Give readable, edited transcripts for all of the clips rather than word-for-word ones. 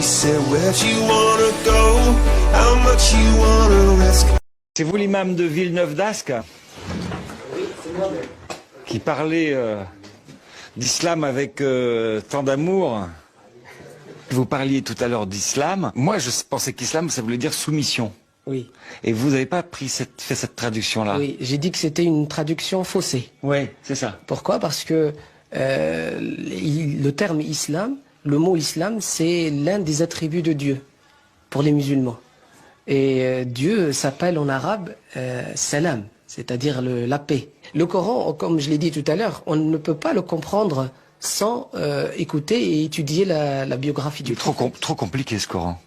said, where'd you wanna go? How much you wanna risk? C'est vous l'imam de Villeneuve d'Ascq? Oui, c'est moi. Qui parlait d'islam avec tant d'amour. Vous parliez tout à l'heure d'islam. Moi, je pensais qu'islam, ça voulait dire soumission. Oui. Et vous n'avez pas fait cette traduction-là? Oui, j'ai dit que c'était une traduction faussée. Oui, c'est ça. Pourquoi? Parce que le terme islam, le mot islam, c'est l'un des attributs de Dieu pour les musulmans. Et Dieu s'appelle en arabe salam, c'est-à-dire la paix. Le Coran, comme je l'ai dit tout à l'heure, on ne peut pas le comprendre sans écouter et étudier la biographie du prophète. Trop compliqué ce Coran.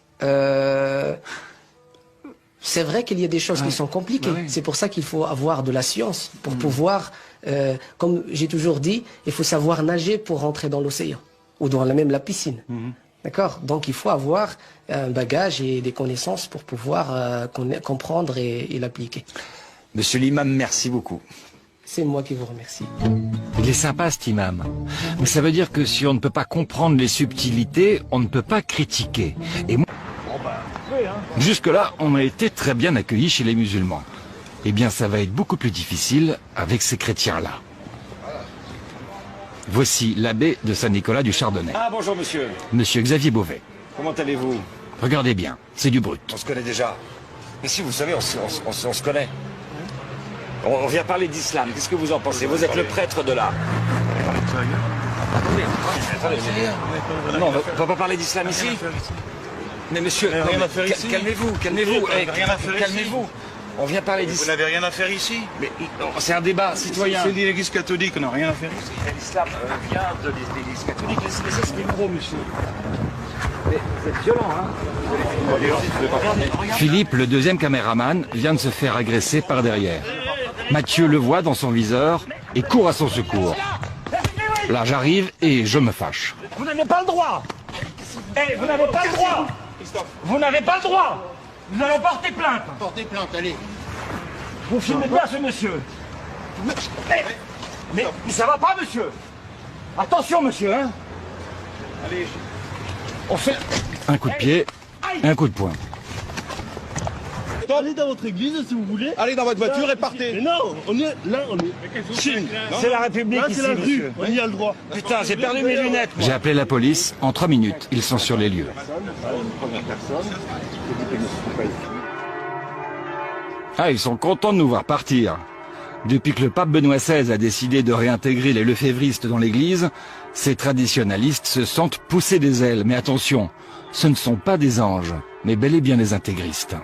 C'est vrai qu'il y a des choses qui sont compliquées. Oui. C'est pour ça qu'il faut avoir de la science pour pouvoir, comme j'ai toujours dit, il faut savoir nager pour rentrer dans l'océan ou dans même la piscine. D'accord? Donc il faut avoir un bagage et des connaissances pour pouvoir comprendre et l'appliquer. Monsieur l'imam, merci beaucoup. C'est moi qui vous remercie. Il est sympa cet imam. Mais ça veut dire que si on ne peut pas comprendre les subtilités, on ne peut pas critiquer. Et moi, jusque-là, on a été très bien accueillis chez les musulmans. Eh bien, ça va être beaucoup plus difficile avec ces chrétiens-là. Voici l'abbé de Saint-Nicolas du Chardonnay. Ah, bonjour monsieur. Monsieur Xavier Beauvais. Comment allez-vous? Regardez bien, c'est du brut. On se connaît déjà. Mais si, vous savez, on se connaît. On vient parler d'islam. Qu'est-ce que vous en pensez? Vous êtes le prêtre de là. Attendez. Non, on ne va pas parler d'islam ici. Mais monsieur, calmez-vous. Calmez-vous. On vient parler d'islam. Vous n'avez rien à faire ici? Mais c'est un débat citoyen. C'est l'Église catholique, on n'a rien à faire ici. L'islam vient de l'Église catholique. Laissez ce micro, monsieur. Mais vous êtes violent, hein? Philippe, le deuxième caméraman, vient de se faire agresser par derrière. Mathieu le voit dans son viseur et court à son secours. Là, j'arrive et je me fâche. Vous n'avez pas le droit. Vous n'avez pas le droit. Vous n'avez pas le droit. Nous allons porter plainte. Portez plainte, allez. Vous filmez pas ce monsieur. Mais ça va pas, monsieur. Attention, monsieur, hein. Allez. On fait... Un coup de pied, un coup de poing. Allez dans votre église si vous voulez. Allez dans votre voiture et partez. Mais non, on est Chine. C'est la République Là, ici, c'est la rue. monsieur. On y a le droit. Putain, j'ai perdu mes lunettes, moi. J'ai appelé la police. En 3 minutes, ils sont sur les lieux. Ah, ils sont contents de nous voir partir. Depuis que le pape Benoît XVI a décidé de réintégrer les lefévristes dans l'église, ces traditionalistes se sentent pousser des ailes. Mais attention, ce ne sont pas des anges, mais bel et bien des intégristes.